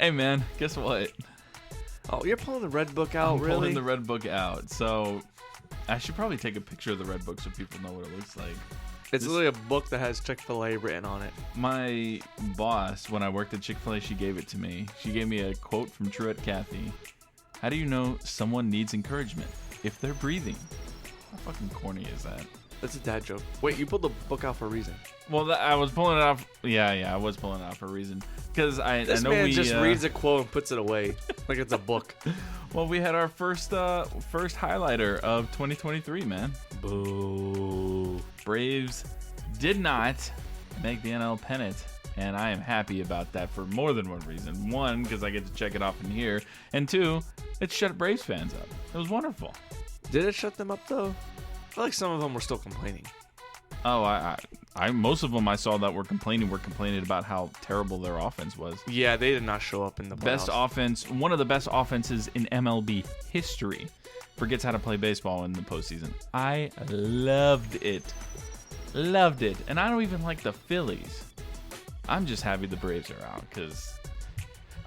Hey, man, guess what? Oh, you're pulling the red book out, I'm really? pulling the red book out. So I should probably take a picture of the red book so people know what it looks like. It's literally a book that has Chick-fil-A written on it. My boss, when I worked at Chick-fil-A, she gave it to me. She gave me a quote from Truett Cathy. How do you know someone needs encouragement? If they're breathing. How fucking corny is that? That's a dad joke. Wait, you pulled the book out for a reason. Well, I was pulling it off. Yeah, I was pulling it out for a reason. Because I know man just reads a quote and puts it away like it's a book. Well, we had our first highlighter of 2023, man. Boo. Braves did not make the NL pennant, and I am happy about that for more than one reason. One, because I get to check it off in here, and two, it shut Braves fans up. It was wonderful. Did it shut them up, though? I feel like some of them were still complaining. Oh, I most of them I saw that were complaining about how terrible their offense was. Yeah, they did not show up in the playoffs. Best offense, one of the best offenses in MLB history, forgets how to play baseball in the postseason. I loved it. And I don't even like the Phillies. I'm just happy the Braves are out because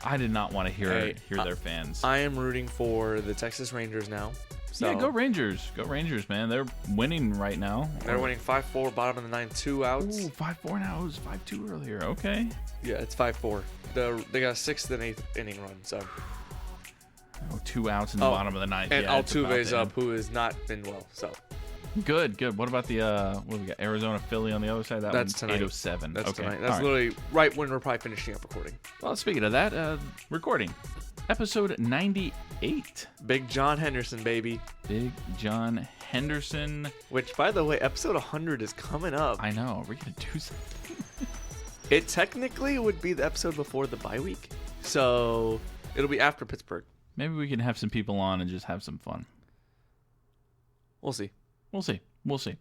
I did not want to hear their fans. I am rooting for the Texas Rangers now. So. Yeah, go Rangers. Go Rangers, man. They're winning right now. They're winning 5-4, bottom of the ninth, 2 outs. Ooh, 5-4 now. It was 5-2 earlier. Okay. Yeah, it's 5-4. They got a 6th and 8th inning run, so. Oh, 2 outs in the bottom of the ninth. And yeah, Altuve's up, who has not been well, so. Good. What about the what we got? Arizona, Philly on the other side. That's tonight. 8:07. That's okay. tonight. That's literally right when we're probably finishing up recording. Well, speaking of that, recording. Episode 98. Big John Henderson, baby. Big John Henderson. Which, by the way, episode 100 is coming up. I know. Are we going to do something? It technically would be the episode before the bye week. So, it'll be after Pittsburgh. Maybe we can have some people on and just have some fun. We'll see. We'll see.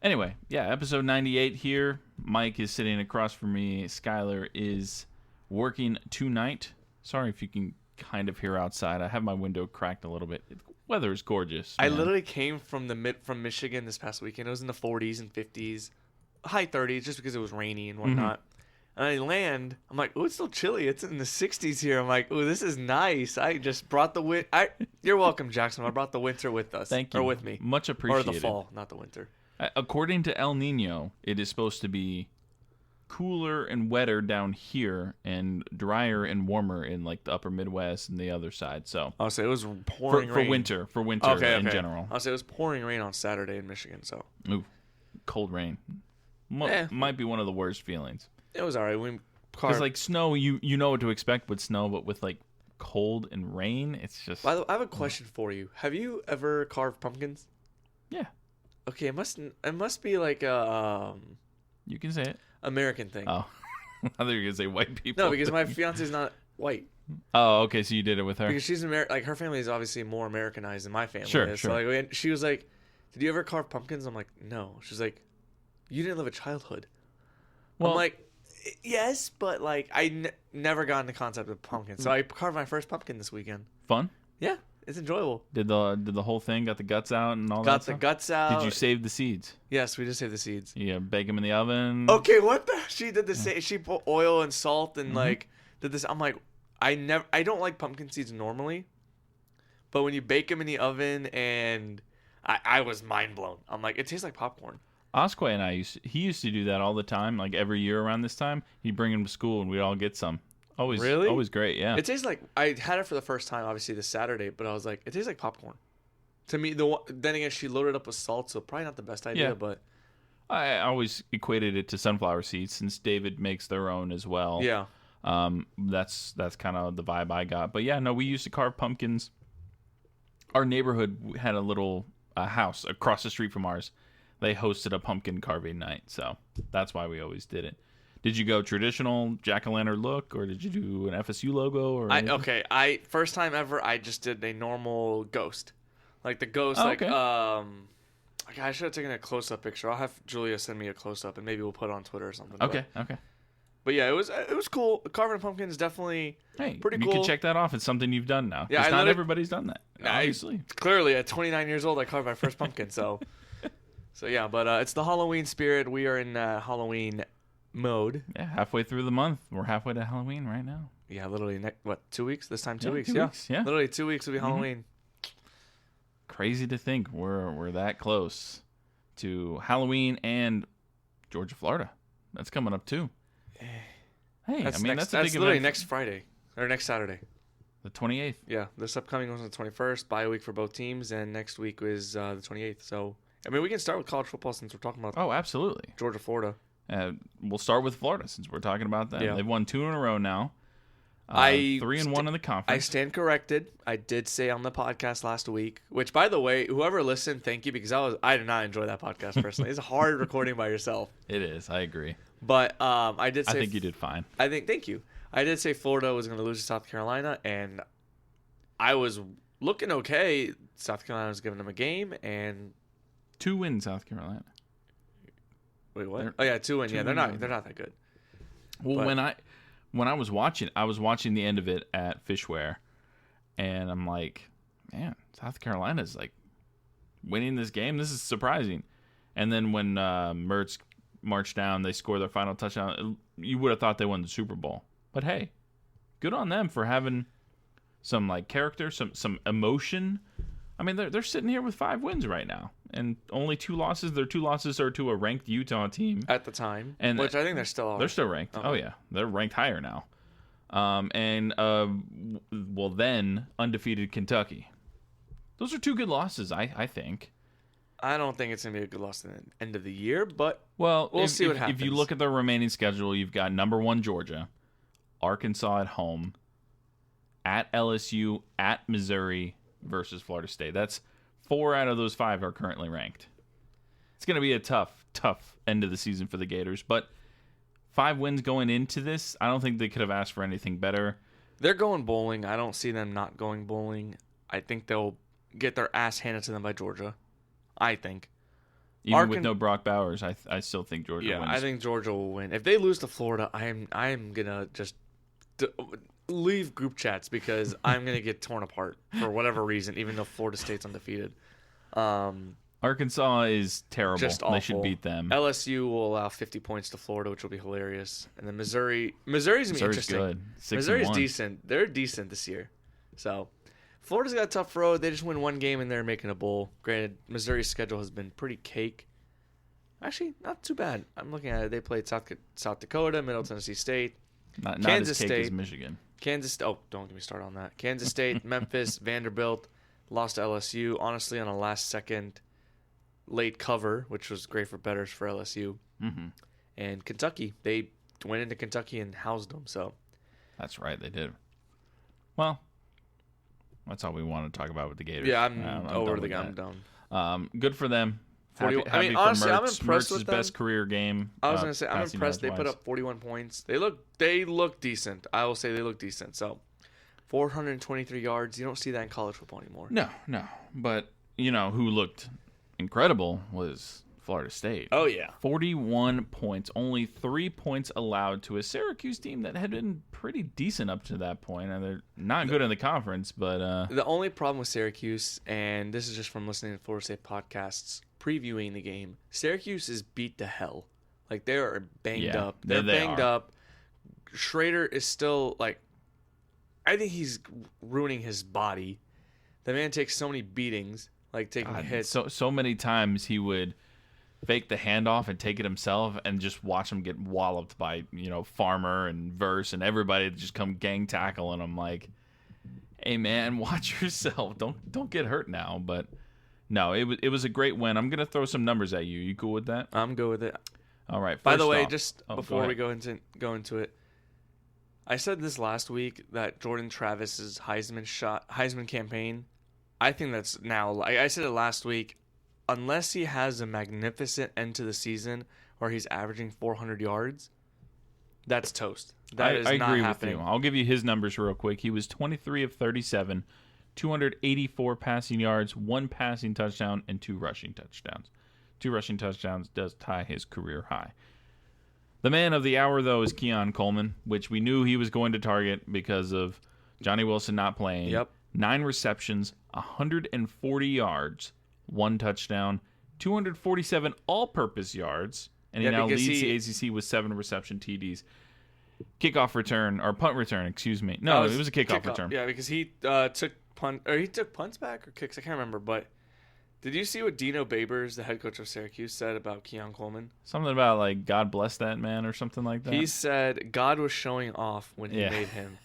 Anyway, yeah, episode 98 here. Mike is sitting across from me. Skylar is working tonight. Sorry if you can kind of hear outside. I have my window cracked a little bit. The weather is gorgeous. Man. I literally came from Michigan this past weekend. It was in the 40s and 50s, high 30s, just because it was rainy and whatnot. Mm-hmm. And I land. I'm like, oh, it's still chilly. It's in the 60s here. I'm like, oh, this is nice. I just brought the wind. You're welcome, Jackson. I brought the winter with us. Thank you. Or with me. Much appreciated. Or the fall, not the winter. According to El Nino, it is supposed to be cooler and wetter down here and drier and warmer in like the upper Midwest and the other side. So I'll say it was pouring rain. For winter in general. I'll say it was pouring rain on Saturday in Michigan. So cold rain might be one of the worst feelings. It was all right. Because like snow, you know what to expect with snow, but with like cold and rain, it's just. By the way, I have a question for you. Have you ever carved pumpkins? Yeah. Okay, it must be like a you can say it. American thing. Oh, I thought you were gonna say white people. No, because my fiance is not white. Oh, okay, so you did it with her. Because she's like her family is obviously more Americanized than my family sure, is. Sure. So like, she was like, "Did you ever carve pumpkins?" I'm like, "No." She's like, "You didn't live a childhood." Well, I'm like, "Yes, but like I never got in the concept of pumpkins." So I carved my first pumpkin this weekend. Fun? Yeah. It's enjoyable. Did the whole thing got the guts out and all that? Got the guts out. Did you save the seeds? Yes, we just saved the seeds. Yeah, bake them in the oven. Okay, what the? She did the same. She put oil and salt and like did this. I'm like, I don't like pumpkin seeds normally, but when you bake them in the oven, and I was mind blown. I'm like, it tastes like popcorn. Osquay and he used to do that all the time. Like every year around this time, he'd bring them to school and we'd all get some. Always great, yeah. It tastes like, I had it for the first time, obviously, this Saturday, but I was like, it tastes like popcorn. To me, then again, she loaded up with salt, so probably not the best idea, but. I always equated it to sunflower seeds, since David makes their own as well. Yeah. That's kind of the vibe I got. But yeah, no, we used to carve pumpkins. Our neighborhood had a little house across the street from ours. They hosted a pumpkin carving night, so that's why we always did it. Did you go traditional jack-o'-lantern look, or did you do an FSU logo? Or first time ever, I just did a normal ghost, like the ghost, okay. I should have taken a close-up picture. I'll have Julia send me a close-up, and maybe we'll put it on Twitter or something. Okay. But yeah, it was cool. Carving a pumpkin is definitely pretty cool. You can check that off. It's something you've done now. Yeah, not everybody's done that. Obviously, clearly at 29 years old, I carved my first pumpkin. So yeah, but it's the Halloween spirit. We are in Halloween mode. Yeah, halfway through the month. We're halfway to Halloween right now. Yeah, literally, 2 weeks? This time 2 weeks, 2 weeks, yeah. Literally 2 weeks will be Halloween. Crazy to think we're that close to Halloween and Georgia, Florida. That's coming up too. Hey, that's a big literally event. next Friday or next Saturday. The 28th. Yeah, this upcoming one's on the 21st, bye week for both teams, and next week is the 28th. So, I mean, we can start with college football since we're talking about Oh, absolutely. Georgia, Florida. We'll start with Florida since we're talking about them. Yeah. They've won 2 in a row now. 3-1 in the conference. I stand corrected. I did say on the podcast last week, which, by the way, whoever listened, thank you, because I did not enjoy that podcast personally. It's hard recording by yourself. It is. I agree. But I did say... I think you did fine. Thank you. I did say Florida was going to lose to South Carolina, and I was looking okay. South Carolina was giving them a game, and 2 wins, South Carolina. Wait, what? 2 wins. Yeah, they're not that good. Well, when I was watching the end of it at Fishware, and I'm like, man, South Carolina's like winning this game. This is surprising. And then when Mertz marched down, they scored their final touchdown. You would have thought they won the Super Bowl. But hey, good on them for having some like character, some emotion. I mean, they're sitting here with 5 wins right now, and only 2 losses. Their 2 losses are to a ranked Utah team at the time, and which I think they're still are. They're still ranked. Oh yeah, they're ranked higher now. Then undefeated Kentucky. Those are 2 good losses, I think. I don't think it's gonna be a good loss at the end of the year, but we'll see what happens. If you look at the remaining schedule, you've got number 1 Georgia, Arkansas at home, at LSU, at Missouri versus Florida State. That's 4 out of those 5 are currently ranked. It's going to be a tough end of the season for the Gators, but 5 wins going into this, I don't think they could have asked for anything better. They're going bowling. I don't see them not going bowling. I think they'll get their ass handed to them by Georgia. I think. Even with no Brock Bowers, I still think Georgia wins. Yeah, I think Georgia will win. If they lose to Florida, I am going to just leave group chats because I'm going to get torn apart for whatever reason, even though Florida State's undefeated. Arkansas is terrible. Just awful. They should beat them. LSU will allow 50 points to Florida, which will be hilarious. And then Missouri's going to be interesting. Good. Missouri's decent. They're decent this year. So Florida's got a tough road. They just win 1 game and they're making a bowl. Granted, Missouri's schedule has been pretty cake. Actually, not too bad. I'm looking at it. They played South Dakota, Middle Tennessee State, not Kansas as cake State, as Michigan. Oh, don't get me started on that. Kansas State, Memphis, Vanderbilt, lost to LSU. Honestly, on a last-second late cover, which was great for bettors for LSU. Mm-hmm. And Kentucky, they went into Kentucky and housed them. So that's right, they did. Well, that's all we want to talk about with the Gators. Yeah, I'm over the gun. I'm done. Good for them. Happy honestly, I'm impressed with them. Best career game. I was going to say, I'm impressed. They put up 41 points. They look decent. I will say they look decent. So, 423 yards. You don't see that in college football anymore. No. But, who looked incredible was Florida State. Oh, yeah. 41 points. Only 3 points allowed to a Syracuse team that had been pretty decent up to that point. And they're not good in the conference, but... The only problem with Syracuse, and this is just from listening to Florida State podcasts, previewing the game, Syracuse is beat to hell. Like, they are banged up. They're banged up. Schrader is still, like... I think he's ruining his body. The man takes so many beatings, like taking hits. So many times he would fake the handoff and take it himself and just watch him get walloped by, Farmer and Verse and everybody just come gang tackling him like, hey, man, watch yourself. Don't get hurt now. But... No, it was a great win. I'm going to throw some numbers at you. You cool with that? I'm good with it. All right. By the way, before we go into it, I said this last week that Jordan Travis's Heisman campaign, I think that's now, I said it last week, unless he has a magnificent end to the season where he's averaging 400 yards, that's toast. That is not happening. I agree with you. I'll give you his numbers real quick. He was 23 of 37. 284 passing yards, 1 passing touchdown, and 2 rushing touchdowns. 2 rushing touchdowns does tie his career high. The man of the hour, though, is Keon Coleman, which we knew he was going to target because of Johnny Wilson not playing. Yep. 9 receptions, 140 yards, 1 touchdown, 247 all-purpose yards, and he now leads the ACC with 7 reception TDs. Kickoff return or punt return, excuse me. No, it was a kickoff return. Yeah, because he took punts back or kicks. I can't remember. But did you see what Dino Babers, the head coach of Syracuse, said about Keon Coleman? Something about like God bless that man or something like that. He said God was showing off when he made him.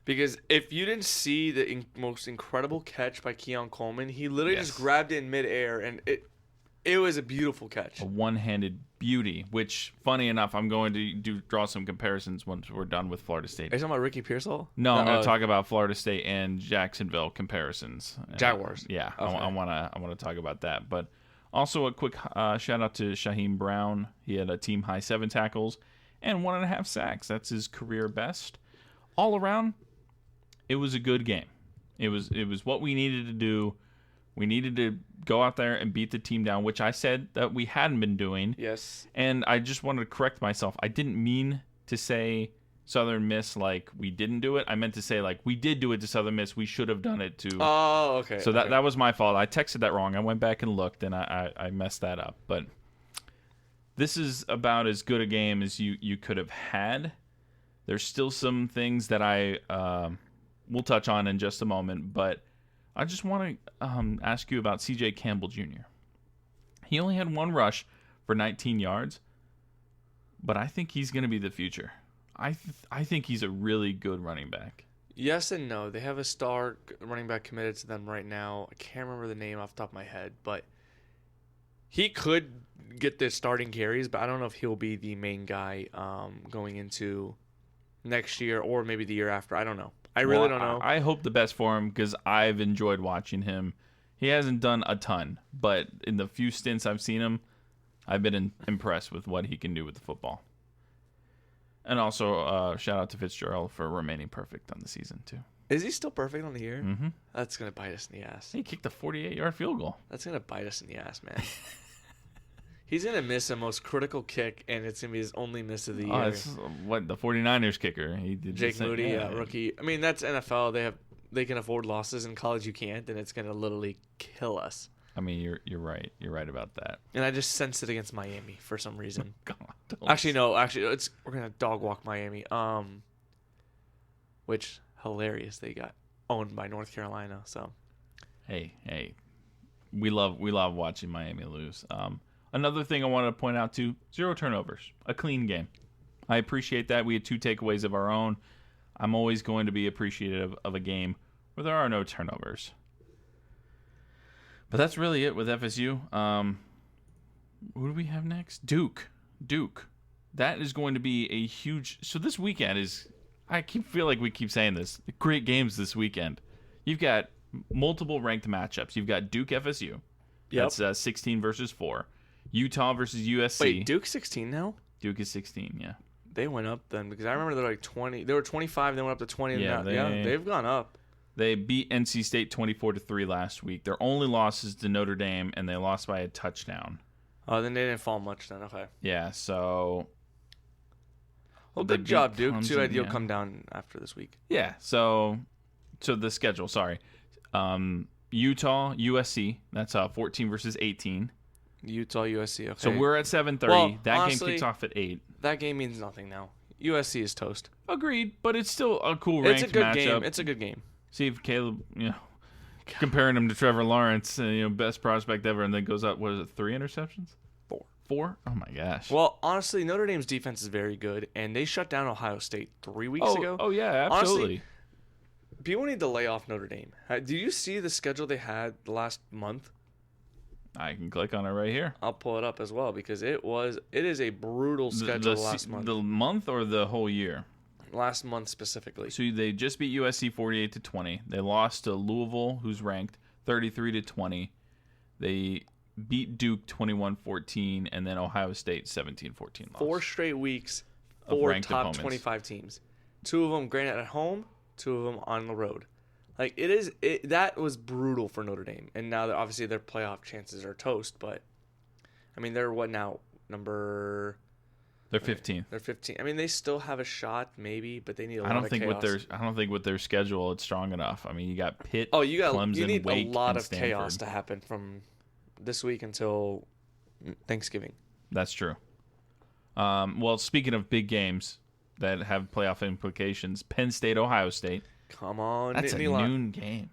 Because if you didn't see the most incredible catch by Keon Coleman, he literally just grabbed it in midair, and it was a beautiful catch. A one-handed beauty, which, funny enough, I'm going to draw some comparisons once we're done with Florida State. Are you talking about Ricky Pearsall? No, I'm going to talk about Florida State and Jacksonville comparisons. Jaguars. Yeah, okay. I want to talk about that. But also a quick shout-out to Shaheem Brown. He had a team-high 7 tackles and 1.5 sacks. That's his career best. All around, it was a good game. It was what we needed to do. We needed to go out there and beat the team down, which I said that we hadn't been doing. Yes. And I just wanted to correct myself. I didn't mean to say Southern Miss like we didn't do it. I meant to say like we did do it to Southern Miss. We should have done it to. Oh, okay. So that was my fault. I texted that wrong. I went back and looked, and I messed that up. But this is about as good a game as you could have had. There's still some things that I will touch on in just a moment, but I just want to ask you about C.J. Campbell Jr. He only had 1 rush for 19 yards, but I think he's going to be the future. I think he's a really good running back. Yes and no. They have a star running back committed to them right now. I can't remember the name off the top of my head, but he could get the starting carries, but I don't know if he'll be the main guy going into next year or maybe the year after. I don't know. I really don't know. I hope the best for him because I've enjoyed watching him. He hasn't done a ton, but in the few stints I've seen him, I've been impressed with what he can do with the football. And also, shout out to Fitzgerald for remaining perfect on the season, too. Is he still perfect on the year? Mm-hmm. That's going to bite us in the ass. He kicked a 48-yard field goal. That's going to bite us in the ass, man. He's going to miss a most critical kick, and it's going to be his only miss of the year. It's the 49ers kicker. He did Jake Moody, rookie. I mean, that's NFL. They can afford losses. In college, you can't, and it's going to literally kill us. I mean, you're right. You're right about that. And I just sensed it against Miami for some reason. God, actually, no. Actually, we're going to dog walk Miami. Which, hilarious. They got owned by North Carolina. So, hey, we love watching Miami lose. Another thing I wanted to point out too: 0 turnovers, a clean game. I appreciate that. We had 2 takeaways of our own. I'm always going to be appreciative of a game where there are no turnovers. But that's really it with FSU. Who do we have next? Duke. That is going to be a huge. So this weekend is. I feel like we keep saying this. Great games this weekend. You've got multiple ranked matchups. You've got Duke FSU. Yep. That's 16 versus 4. Utah versus USC. Wait, Duke's 16 now? Duke is 16, yeah. They went up then because I remember they're like 20. They were 25, then went up to 20. Yeah, they've gone up. They beat NC State 24-3 last week. Their only loss is to Notre Dame, and they lost by a touchdown. Oh, then they didn't fall much then. Okay. Yeah, so. Well, good job, Duke. Too bad you'll come down after this week. Yeah, so the schedule, sorry. Utah, USC, that's 14 versus 18. Utah, USC, okay. So we're at 7:30. Well, that honestly, game kicks off at 8. That game means nothing now. USC is toast. Agreed, but it's still a cool ranked matchup. It's a good game. It's a good game. See if Caleb, comparing him to Trevor Lawrence, best prospect ever, and then goes up, 3 interceptions? 4? Oh, my gosh. Well, honestly, Notre Dame's defense is very good, and they shut down Ohio State 3 weeks ago. Oh, yeah, absolutely. Honestly, people need to lay off Notre Dame. Do you see the schedule they had the last month? I can click on it right here. I'll pull it up as well because it is a brutal schedule last month. The month or the whole year? Last month specifically. So they just beat USC 48-20. They lost to Louisville, who's ranked 33-20. They beat Duke 21-14, and then Ohio State 17-14 loss. 4 straight weeks, 4 top opponents. 25 teams. 2 of them, granted, at home, 2 of them on the road. Like that was brutal for Notre Dame, and now obviously their playoff chances are toast. But I mean, they're what now? They're 15. They're 15. I mean, they still have a shot, maybe, but they need a lot of chaos. I don't think with their schedule it's strong enough. I mean, you got Pitt, Clemson, you need Wake, a lot of Stanford. chaos to happen from this week until Thanksgiving. That's true. Well, speaking of big games that have playoff implications, Penn State, Ohio State. Come on. That's a noon game.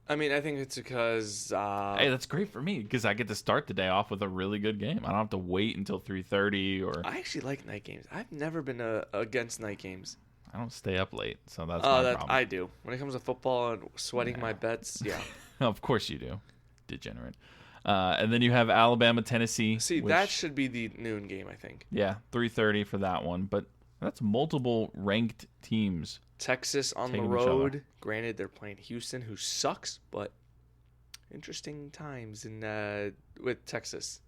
I mean, I think it's because... hey, that's great for me because I get to start the day off with a really good game. I don't have to wait until 3:30 or... I actually like night games. I've never been against night games. I don't stay up late, so that's my problem. I do. When it comes to football and sweating my bets, yeah. Of course you do. Degenerate. And then you have Alabama, Tennessee. See, that should be the noon game, I think. Yeah, 3:30 for that one. But that's multiple ranked teams. Texas on the road. Granted, they're playing Houston, who sucks, but interesting times with Texas.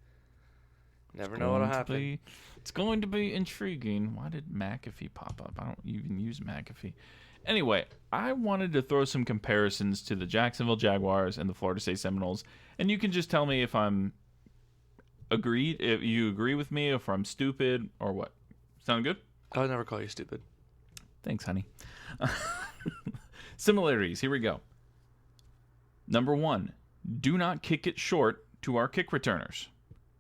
Never know what'll happen. It's going to be intriguing. Why did McAfee pop up? I don't even use McAfee. Anyway, I wanted to throw some comparisons to the Jacksonville Jaguars and the Florida State Seminoles, and you can just tell me if if you agree with me, if I'm stupid, or what. Sound good? I would never call you stupid. Thanks, honey. Similarities. Here we go. Number 1, do not kick it short to our kick returners.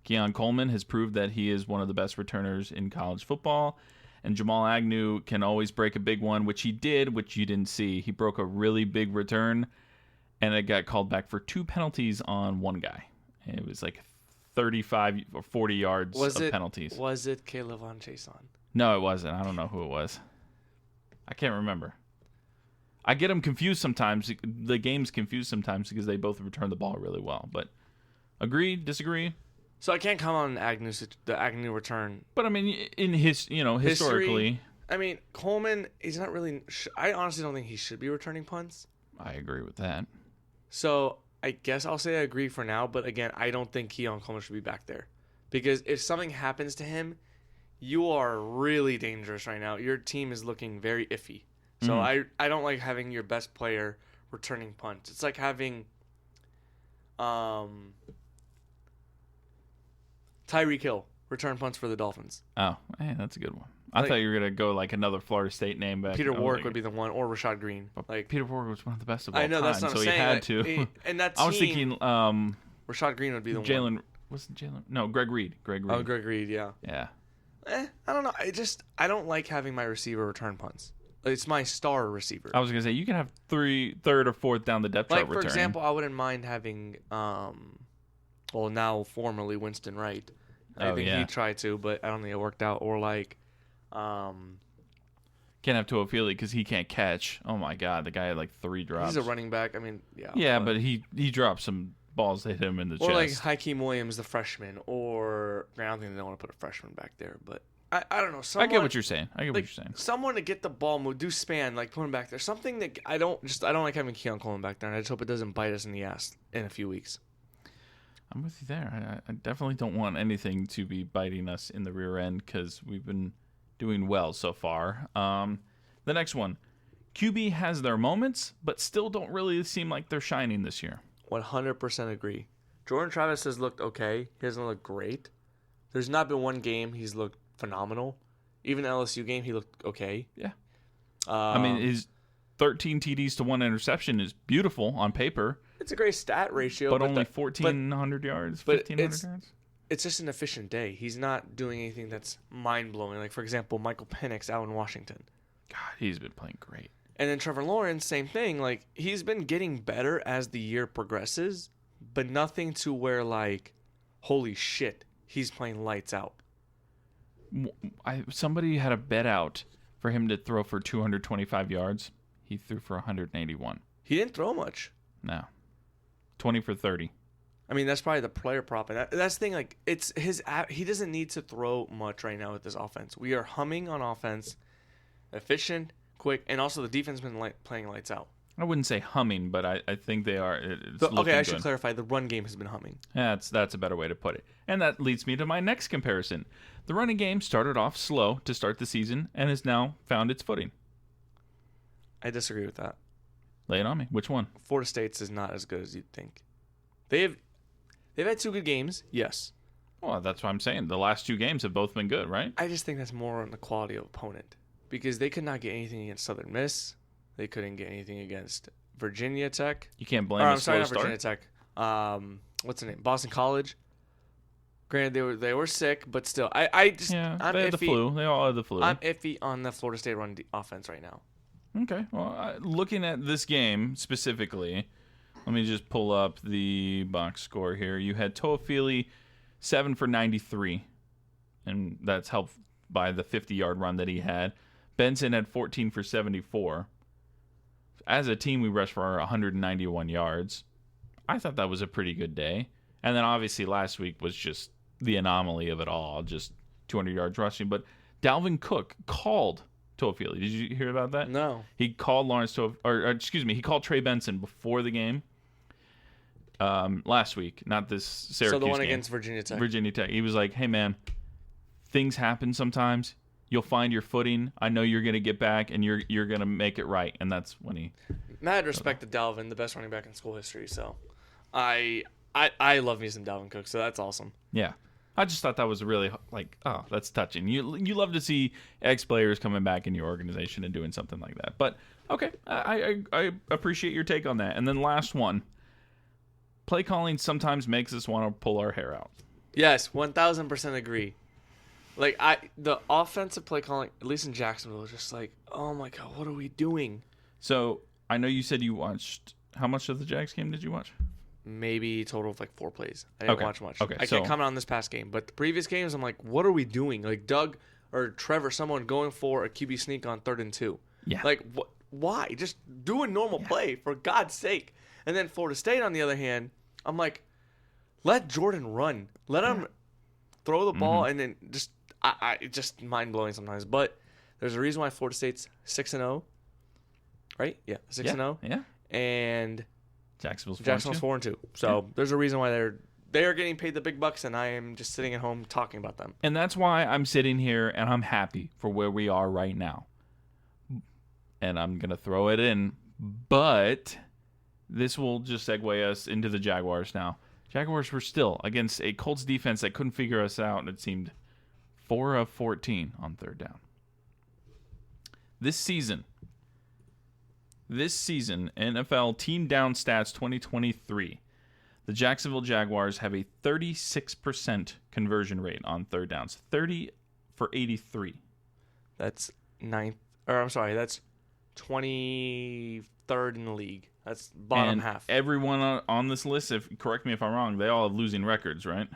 Keon Coleman has proved that he is one of the best returners in college football, and Jamal Agnew can always break a big one, which he did, which you didn't see. He broke a really big return, and it got called back for 2 penalties on one guy. It was like 35 or 40 yards of penalties. Was it Caleb on Chason? No, it wasn't. I don't know who it was. I can't remember. I get them confused sometimes. The game's confused sometimes because they both return the ball really well. But agree, disagree? So I can't comment on the Agnew return. But I mean, in historically, I mean, Coleman, he's not really. I honestly don't think he should be returning punts. I agree with that. So I guess I'll say I agree for now. But again, I don't think Keon Coleman should be back there, because if something happens to him, you are really dangerous right now. Your team is looking very iffy. So I don't like having your best player returning punts. It's like having Tyreek Hill return punts for the Dolphins. Oh, man, that's a good one. I thought you were going to go like another Florida State name back. Peter Warrick would be the one, or Rashad Green. Like Peter Warrick was one of the best of all time. I know, that's what I'm saying. He had to. And that team, I was thinking Rashad Green would be the one. Wasn't Jalen? No, Greg Reed. Oh, Greg Reed, yeah. Yeah. I don't know. I don't like having my receiver return punts. It's my star receiver. I was gonna say you can have third or fourth down the depth chart return. For example, I wouldn't mind having now formerly Winston Wright. I think he tried to, but I don't think it worked out. Or like, can't have Toafili because he can't catch. Oh my God, the guy had like 3 drops. He's a running back. I mean, yeah. Yeah, but he dropped some balls that hit him in the chest. Or like Hakeem Williams, the freshman, or I don't think they want to put a freshman back there, but. I don't know. I get what you're saying. Someone to get the ball moved, do span, like put him back there. Something that I don't like having Keon Coleman back there, and I just hope it doesn't bite us in the ass in a few weeks. I'm with you there. I definitely don't want anything to be biting us in the rear end because we've been doing well so far. The next one, QB has their moments, but still don't really seem like they're shining this year. 100% agree. Jordan Travis has looked okay. He hasn't looked great. There's not been one game he's looked phenomenal. Even the LSU game, he looked okay. Yeah. I mean, his 13 TDs to 1 interception is beautiful on paper. It's a great stat ratio. But only 1,400 yards, 1,500 yards. It's just an efficient day. He's not doing anything that's mind-blowing. Like, for example, Michael Penix out in Washington. God, he's been playing great. And then Trevor Lawrence, same thing. Like, he's been getting better as the year progresses, but nothing to where, like, holy shit, he's playing lights out. Somebody had a bet out for him to throw for 225 yards. He threw for 181. He didn't throw much. No. 20 for 30. I mean, that's probably the player prop. And that's the thing. Like, it's his. He doesn't need to throw much right now with this offense. We are humming on offense, efficient, quick, and also the defense has been playing lights out. I wouldn't say humming, but I think they are. I should clarify. The run game has been humming. Yeah, that's a better way to put it. And that leads me to my next comparison. The running game started off slow to start the season and has now found its footing. I disagree with that. Lay it on me. Which one? Florida State's is not as good as you'd think. They've had 2 good games, yes. Well, that's what I'm saying. The last 2 games have both been good, right? I just think that's more on the quality of opponent. Because they could not get anything against Southern Miss. They couldn't get anything against Virginia Tech. You can't blame a slow not start. Virginia Tech. What's the name? Boston College. Granted, they were sick, but still, I'm They iffy. had the flu. They all had the flu. I'm iffy on the Florida State offense right now. Okay. Well, looking at this game specifically, let me just pull up the box score here. You had Toafili 7 for 93, and that's helped by the 50-yard run that he had. Benson had 14 for 74. As a team, we rushed for 191 yards. I thought that was a pretty good day. And then obviously last week was just the anomaly of it all, just 200 yards rushing. But Dalvin Cook called Toafili. Did you hear about that? No. He called he called Trey Benson before the game last week, not this Syracuse So the one game. against Virginia Tech. Virginia Tech. He was like, hey, man, things happen sometimes. You'll find your footing. I know you're going to get back, and you're going to make it right. And that's when he... Mad respect to Dalvin, the best running back in school history. So I love me some Dalvin Cook, so that's awesome. Yeah. I just thought that was really, that's touching. You love to see ex-players coming back in your organization and doing something like that. But, okay, I appreciate your take on that. And then last one. Play calling sometimes makes us want to pull our hair out. Yes, 1,000% agree. Like, the offensive play calling, at least in Jacksonville, was just like, oh my God, what are we doing? So, I know you said you watched, how much of the Jags game did you watch? Maybe a total of like 4 plays. I didn't watch much. Okay, I can't comment on this past game, but the previous games, I'm like, what are we doing? Like Doug or Trevor, someone going for a QB sneak on 3rd and 2. Yeah. Like, why? Just do a normal play, for God's sake. And then Florida State, on the other hand, I'm like, let Jordan run. Let him throw the ball, and then just, it's just mind-blowing sometimes. But there's a reason why Florida State's 6-0, right? Yeah, 6-0. Yeah. And Jacksonville's 4-2. So there's a reason why they are getting paid the big bucks, and I am just sitting at home talking about them. And that's why I'm sitting here, and I'm happy for where we are right now. And I'm going to throw it in, but this will just segue us into the Jaguars now. Jaguars were still against a Colts defense that couldn't figure us out, and it seemed 4 of 14 on 3rd down. This season, NFL Team Down Stats 2023, the Jacksonville Jaguars have a 36% conversion rate on 3rd downs. 30 for 83. That's that's 23rd in the league. That's bottom half. Everyone on this list, correct me if I'm wrong, they all have losing records, right?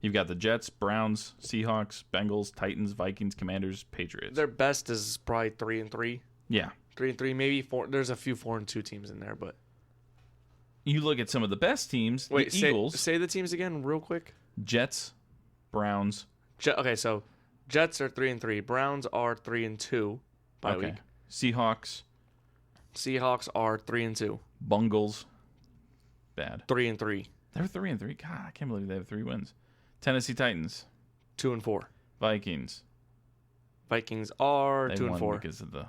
You've got the Jets, Browns, Seahawks, Bengals, Titans, Vikings, Commanders, Patriots. Their best is probably 3-3. Yeah. 3-3, maybe 4. There's a few 4-2 teams in there, but you look at some of the best teams. Wait, the Eagles. Say the teams again, real quick. Jets, Browns. Okay, so Jets are 3-3. Browns are 3-2 by week. Seahawks are 3-2. Bungles, bad. 3-3. They're 3-3. God, I can't believe they have 3 wins. Tennessee Titans, 2-4. Vikings are they 2-4 won because of the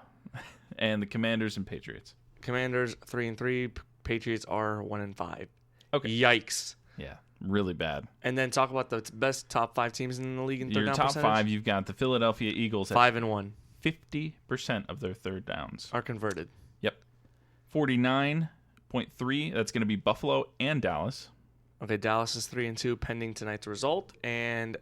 and the Commanders and Patriots. Commanders 3-3. Patriots are 1-5. Okay. Yikes. Yeah, really bad. And then talk about the best top 5 teams in the league in 3rd down Your top percentage. 5, you've got the Philadelphia Eagles at 5-1. 50% of their 3rd downs Are converted. Yep. 49.3. That's going to be Buffalo and Dallas. Okay, Dallas is 3-2 pending tonight's result. And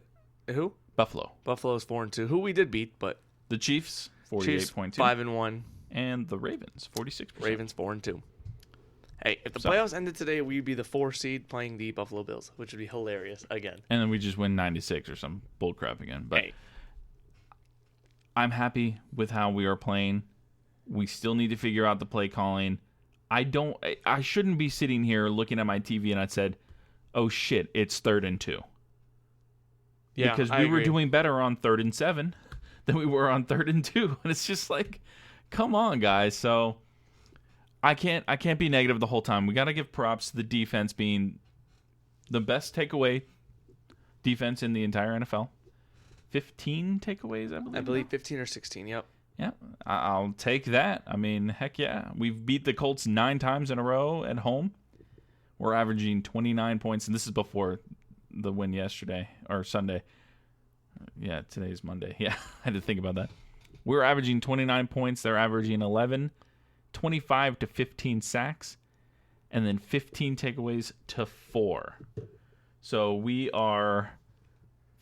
who? Buffalo. Buffalo's 4-2. Who we did beat, but The Chiefs, 48.2. 5-1. And the Ravens, 46%. Ravens 4-2. Hey, if the playoffs ended today, we'd be the 4 seed playing the Buffalo Bills, which would be hilarious again. And then we just win 96 or some bullcrap again. But I'm happy with how we are playing. We still need to figure out the play calling. I shouldn't be sitting here looking at my TV and I said, oh shit, it's 3rd and 2. Yeah, because we were doing better on 3rd and 7 than we were on 3rd and 2. And it's just like, come on, guys. So I can't be negative the whole time. We got to give props to the defense being the best takeaway defense in the entire NFL. 15 takeaways, I believe. I believe 15 or 16, yep. Yeah, I'll take that. I mean, heck yeah. We've beat the Colts 9 times in a row at home. We're averaging 29 points, and this is before the win yesterday, or Sunday. Yeah, today's Monday. Yeah, I had to think about that. We're averaging 29 points. They're averaging 11, 25 to 15 sacks, and then 15 takeaways to 4. So we are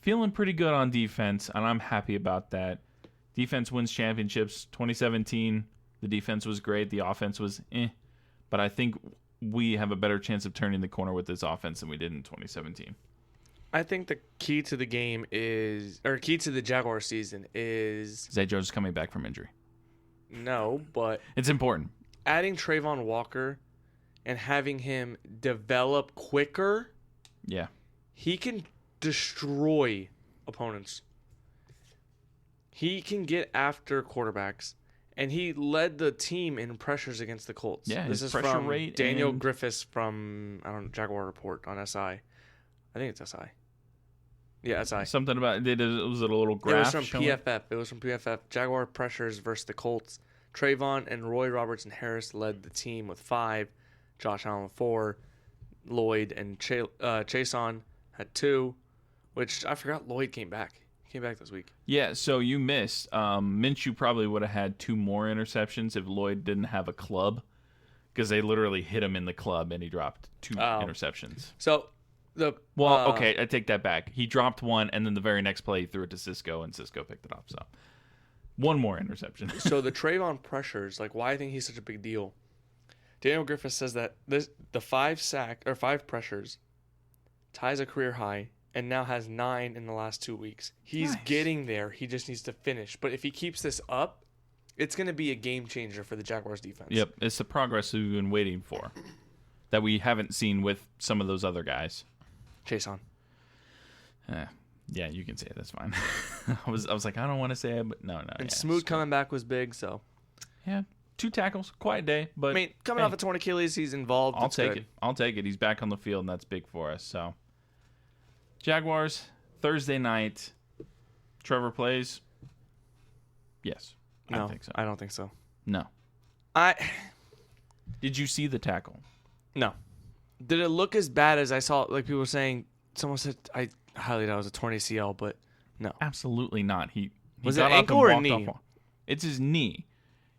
feeling pretty good on defense, and I'm happy about that. Defense wins championships. 2017, the defense was great. The offense was but I think we have a better chance of turning the corner with this offense than we did in 2017. I think the key to the game key to the Jaguar season is Zay Jones is coming back from injury. No, but it's important. Adding Trayvon Walker and having him develop quicker. Yeah. He can destroy opponents. He can get after quarterbacks. And he led the team in pressures against the Colts. Yeah, this his is pressure from rate Daniel and... Griffiths from Jaguar Report on SI. I think it's SI. Yeah, SI. Something about it was a little graph. It was from showing? PFF. It was from PFF. Jaguar pressures versus the Colts. Trayvon and Roy Robertson Harris led the team with 5. Josh Allen with 4. Lloyd and Chason had 2, which I forgot Lloyd came back. He came back this week. Yeah, so you missed. Minshew probably would have had 2 more interceptions if Lloyd didn't have a club, because they literally hit him in the club and he dropped 2 interceptions. So okay, I take that back. He dropped 1, and then the very next play he threw it to Cisco, and Cisco picked it up. So 1 more interception. So the Trayvon pressures, like why I think he's such a big deal. Daniel Griffith says that the 5 pressures ties a career high and now has 9 in the last 2 weeks. He's getting there. He just needs to finish. But if he keeps this up, it's going to be a game changer for the Jaguars defense. Yep, it's the progress we've been waiting for that we haven't seen with some of those other guys. Chase on. Yeah, you can say it. That's fine. I was like, I don't want to say it, but no. And Smoot coming back was big, so. Yeah, 2 tackles, quiet day. But I mean, coming off a torn Achilles, he's involved. I'll take it. I'll take it. He's back on the field, and that's big for us. So, Jaguars, Thursday night. Trevor plays? Yes. No, I think so. I don't think so. No. Did you see the tackle? No. Did it look as bad as I saw? Like people were saying, someone said I highly doubt it was a torn ACL, but no, absolutely not. He was got it ankle or knee? It's his knee.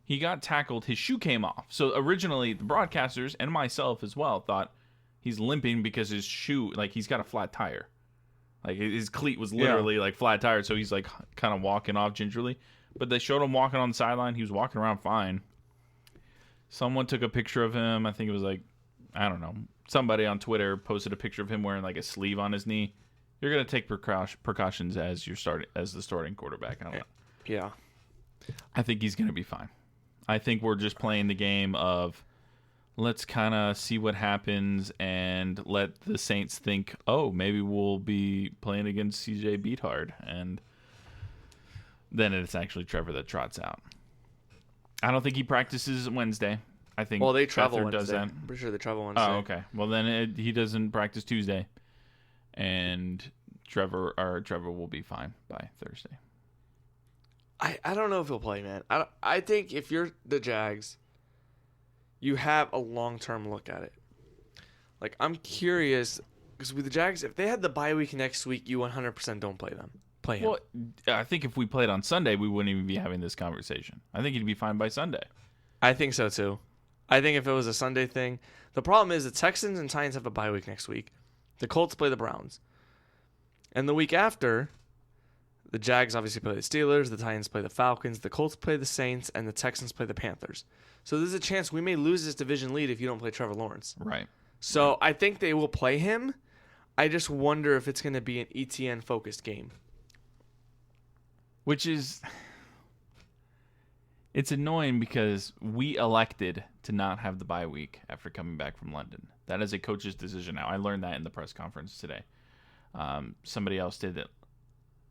He got tackled. His shoe came off. So originally, the broadcasters and myself as well thought he's limping because his shoe, like he's got a flat tire, like his cleat was literally like flat tired. So he's like kind of walking off gingerly. But they showed him walking on the sideline. He was walking around fine. Someone took a picture of him. I think it was like, I don't know. Somebody on Twitter posted a picture of him wearing like a sleeve on his knee. You're gonna take precautions as the starting quarterback. I don't know. Yeah, I think he's gonna be fine. I think we're just playing the game of let's kind of see what happens and let the Saints think, oh, maybe we'll be playing against CJ Beathard, and then it's actually Trevor that trots out. I don't think he practices Wednesday. I think they travel Beathard Wednesday. does that. I'm pretty sure they travel Wednesday. Oh, okay. Well, then he doesn't practice Tuesday, and Trevor will be fine by Thursday. I don't know if he'll play, man. I think if you're the Jags, you have a long-term look at it. Like, I'm curious, because with the Jags, if they had the bye week next week, you 100% don't play them. Play him. Well, I think if we played on Sunday, we wouldn't even be having this conversation. I think he'd be fine by Sunday. I think so, too. I think if it was a Sunday thing. The problem is the Texans and Titans have a bye week next week. The Colts play the Browns. And the week after, the Jags obviously play the Steelers, the Titans play the Falcons, the Colts play the Saints, and the Texans play the Panthers. So there's a chance we may lose this division lead if you don't play Trevor Lawrence. Right. So I think they will play him. I just wonder if it's going to be an ETN-focused game. Which is... It's annoying because we elected to not have the bye week after coming back from London. That is a coach's decision now. I learned that in the press conference today. Somebody else did it.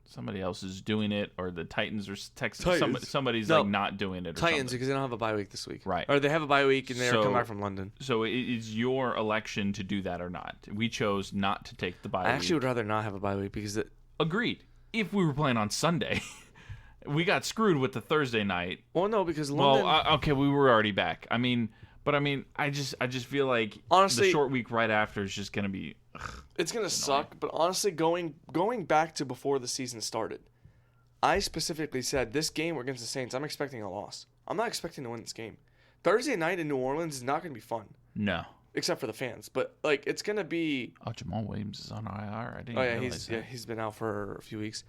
Somebody else is doing it, or the Titans or Texans. Somebody's like not doing it. Or Titans, something. because they don't have a bye week this week. Right. Or they have a bye week and they're coming back from London. So it is your election to do that or not. We chose not to take the bye week. I actually would rather not have a bye week because... Agreed. If we were playing on Sunday... We got screwed with the Thursday night. Well, no, because London... Well, okay, we were already back. I just feel like honestly, the short week right after is just going to be... it's going to suck, but honestly, going back to before the season started, I specifically said, this game against the Saints, I'm expecting a loss. I'm not expecting to win this game. Thursday night in New Orleans is not going to be fun. No. except for the fans. But like, it's gonna be. Oh, Jamal Williams is on IR. I didn't. Oh yeah, realize that. he's been out for a few weeks.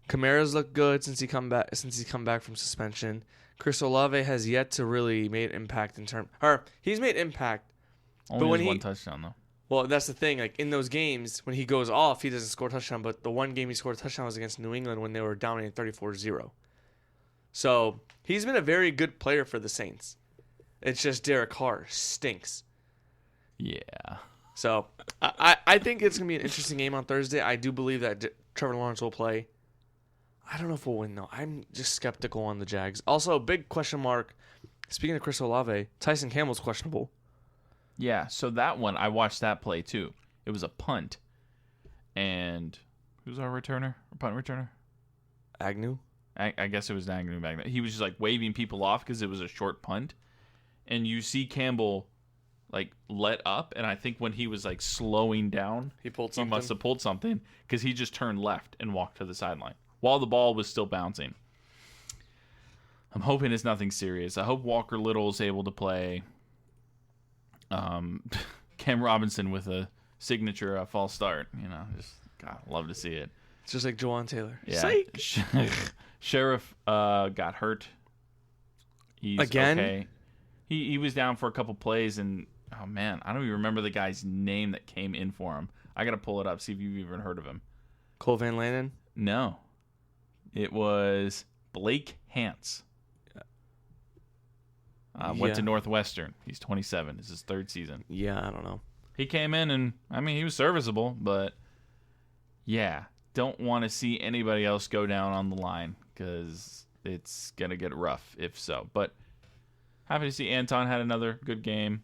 Kamara's looked good since he's come back from suspension. Chris Olave has yet to really make impact he's made impact. Only but when has one touchdown though. Well, that's the thing. Like in those games, when he goes off, he doesn't score a touchdown. But the one game he scored a touchdown was against New England when they were dominating 34-0. So he's been a very good player for the Saints. It's just Derek Carr stinks. Yeah. So I think it's going to be an interesting game on Thursday. I do believe that Trevor Lawrence will play. I don't know if we'll win, though. I'm just skeptical on the Jags. Also, big question mark. Speaking of Chris Olave, Tyson Campbell's questionable. Yeah, so that one, I watched that play too. It was a punt. And who's our returner? Or punt returner? Agnew? I guess it was Agnew back then. He was just like waving people off because it was a short punt. And you see Campbell like let up. And I think when he was like slowing down, He pulled must have pulled something because he just turned left and walked to the sideline while the ball was still bouncing. I'm hoping it's nothing serious. I hope Walker Little is able to play. Cam Robinson with a signature false start. You know, just God, love to see it. It's just like Juwan Taylor. Yeah. Psych. Sheriff got hurt. He's Again? okay. He was down for a couple plays, and oh man, I don't even remember the guy's name that came in for him. I gotta pull it up, see if you've even heard of him. Cole Van Lanen? No, it was Blake Hance. Went to Northwestern. He's 27. It's his third season. Yeah, I don't know. He came in and, I mean, he was serviceable, but yeah, don't want to see anybody else go down on the line because it's going to get rough if so. But happy to see Anton had another good game.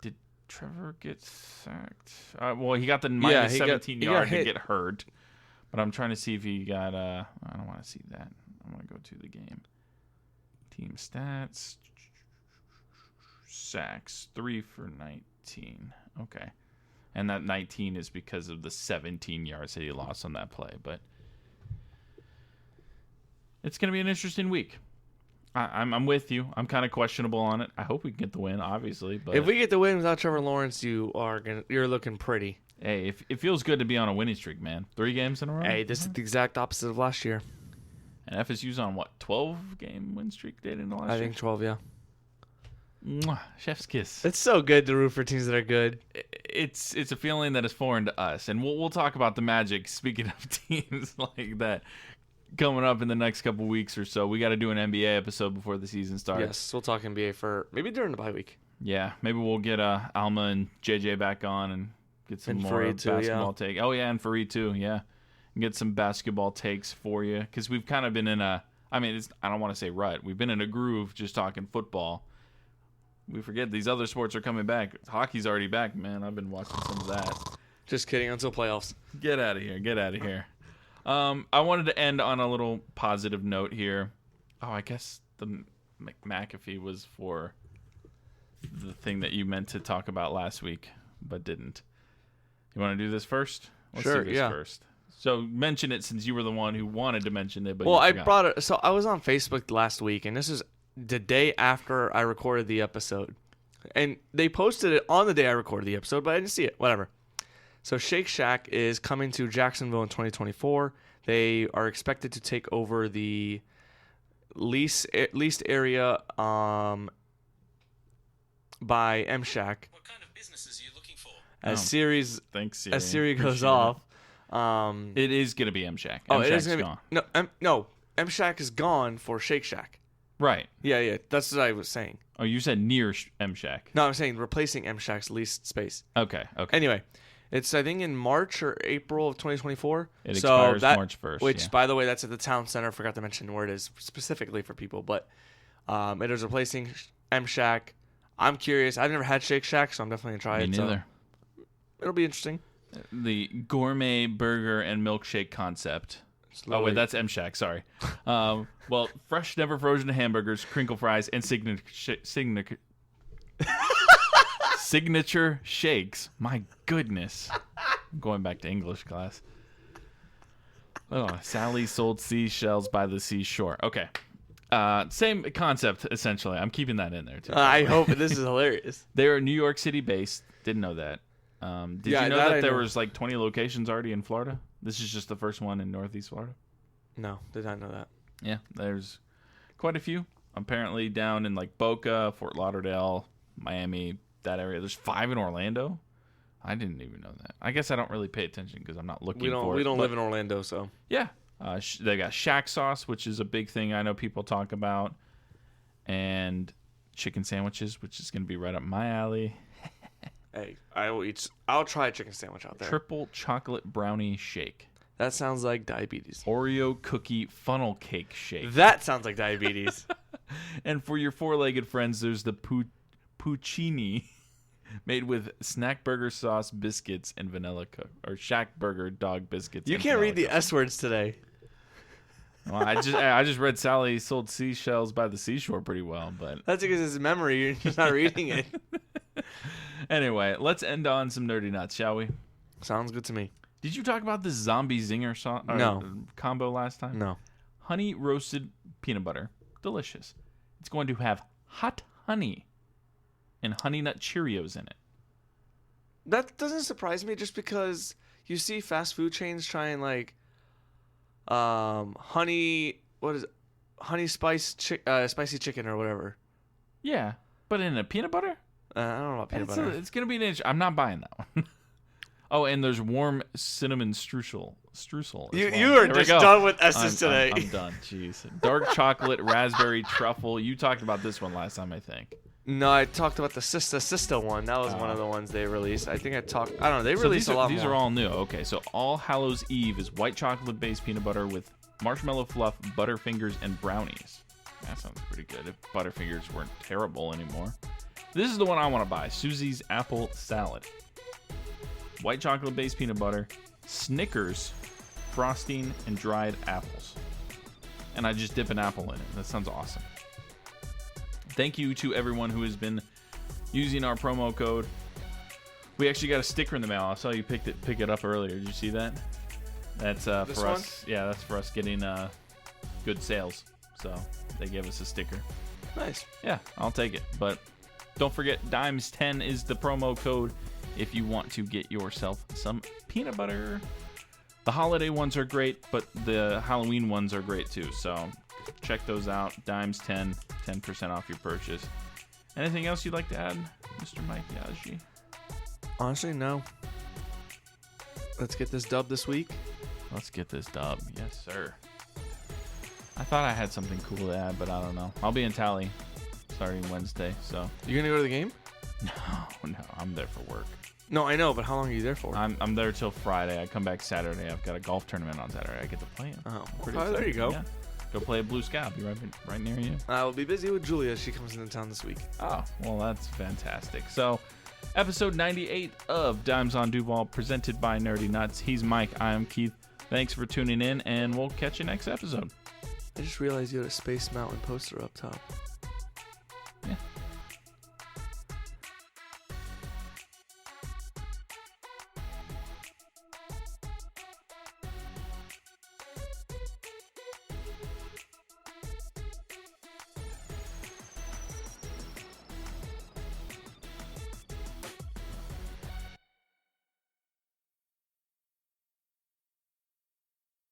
Did Trevor get sacked? Well, he got the minus 17 yard to get hurt. But I'm trying to see if he got, I don't want to see that. I want to go to the game. Team stats. Sacks, 3 for 19. Okay. And that 19 is because of the 17 yards that he lost on that play. But it's going to be an interesting week. I'm with you. I'm kind of questionable on it. I hope we can get the win, obviously. But if we get the win without Trevor Lawrence, you're looking pretty. Hey, it feels good to be on a winning streak, man. 3 games in a row. Hey, this is the exact opposite of last year. And FSU's on what, 12-game win streak dating the last year? I think 12, yeah. Mwah, chef's kiss. It's so good to root for teams that are good. It's a feeling that is foreign to us, and we'll talk about the Magic. Speaking of teams like that, coming up in the next couple weeks or so, we got to do an NBA episode before the season starts. Yes, we'll talk NBA for maybe during the bye week. Yeah, maybe we'll get Alma and JJ back on and get some And more Fareed too, basketball take. Oh yeah, and Fareed too. Yeah, and get some basketball takes for you because we've kind of been in a. I mean, I don't want to say rut. We've been in a groove just talking football. We forget these other sports are coming back. Hockey's already back, man. I've been watching some of that. Just kidding. Until playoffs. Get out of here. Get out of here. I wanted to end on a little positive note here. Oh, I guess the McAfee was for the thing that you meant to talk about last week, but didn't. You want to do this first? Let's Sure, do this first. So mention it since you were the one who wanted to mention it. But Well, you I forgot. brought it. So I was on Facebook last week, and this is the day after I recorded the episode. And they posted it on the day I recorded the episode, but I didn't see it. Whatever. So Shake Shack is coming to Jacksonville in 2024. They are expected to take over the leased area by M Shack. What kind of businesses are you looking for? As Thanks, Siri. Siri goes Appreciate off. It is going to be M Shack. Oh, M it is Shack's gonna be no. M Shack is gone for Shake Shack. Right. Yeah. That's what I was saying. Oh, you said near M Shack. No, I'm saying replacing M Shack's leased space. Okay. Anyway, it's I think in March or April of 2024. It expires March 1st. Which, yeah. by the way, that's at the town center. I forgot to mention where it is specifically for people, but it is replacing M Shack. I'm curious. I've never had Shake Shack, so I'm definitely gonna try Me it. neither. So it'll be interesting. The gourmet burger and milkshake concept. Oh, wait, that's M Shack. Sorry. Well, fresh, never frozen hamburgers, crinkle fries, and signature shakes. My goodness. I'm going back to English class. Oh, Sally sold seashells by the seashore. Okay. Same concept, essentially. I'm keeping that in there, too. I hope this is hilarious. They're New York City based. Didn't know that. Did you know that there was like 20 locations already in Florida? This is just the first one in Northeast Florida. No, did not know that. Yeah, there's quite a few. Apparently down in like Boca, Fort Lauderdale, Miami, that area. There's 5 in Orlando. I didn't even know that. I guess I don't really pay attention because I'm not looking for it. We don't live in Orlando, so. Yeah. They got Shack sauce, which is a big thing I know people talk about. And chicken sandwiches, which is going to be right up my alley. Hey, I'll try a chicken sandwich out there. Triple chocolate brownie shake. That sounds like diabetes. Oreo cookie funnel cake shake. That sounds like diabetes. And for your 4-legged friends, there's the Puccini, made with snack burger sauce, biscuits, and vanilla or Shack burger dog biscuits. You can't read the S words today. Well, I just read Sally sold seashells by the seashore pretty well, but that's because it's memory. You're just not reading it. Anyway, let's end on some nerdy nuts, shall we? Sounds good to me. Did you talk about this zombie zinger combo last time? No. Honey roasted peanut butter, delicious. It's going to have hot honey and Honey Nut Cheerios in it. That doesn't surprise me, just because you see fast food chains trying like honey spicy chicken or whatever. Yeah, but in a peanut butter? I don't know about peanut butter. It's gonna be an I'm not buying that one. Oh, and there's warm cinnamon streusel. You are just done with S's today. I'm done. Jeez. Dark chocolate raspberry truffle. You talked about this one last time, I think. No, I talked about the Sista one. That was one of the ones they released. I think I don't know. They released a lot more. These are all new. Okay, so All Hallows Eve is white chocolate-based peanut butter with marshmallow fluff, Butterfingers, and brownies. That sounds pretty good if Butterfingers weren't terrible anymore. This is the one I want to buy. Susie's Apple Salad. White chocolate-based peanut butter, Snickers, frosting, and dried apples. And I just dip an apple in it. That sounds awesome. Thank you to everyone who has been using our promo code. We actually got a sticker in the mail. I saw you pick it up earlier. Did you see that? That's for us. Yeah, that's for us getting good sales. So they gave us a sticker. Nice. Yeah, I'll take it. But don't forget, Dimes10 is the promo code if you want to get yourself some peanut butter. The holiday ones are great, but the Halloween ones are great too. So check those out. Dimes10, 10% off your purchase. Anything else you'd like to add, Mr. Mike Yaji? Honestly, no. Let's get this dub this week. Let's get this dub. Yes, sir. I thought I had something cool to add, but I don't know. I'll be in Tally starting Wednesday, so. You gonna go to the game? No, I'm there for work. No, I know, but how long are you there for? I'm there till Friday. I come back Saturday. I've got a golf tournament on Saturday. I get to play in. Oh, pretty there you go. Yeah. Go play at Blue Sky. I'll be right near you. I will be busy with Julia. She comes into town this week. Oh, well, that's fantastic. So, episode 98 of Dimes on Duval, presented by Nerdy Nuts. He's Mike. I am Keith. Thanks for tuning in, and we'll catch you next episode. I just realized you had a Space Mountain poster up top.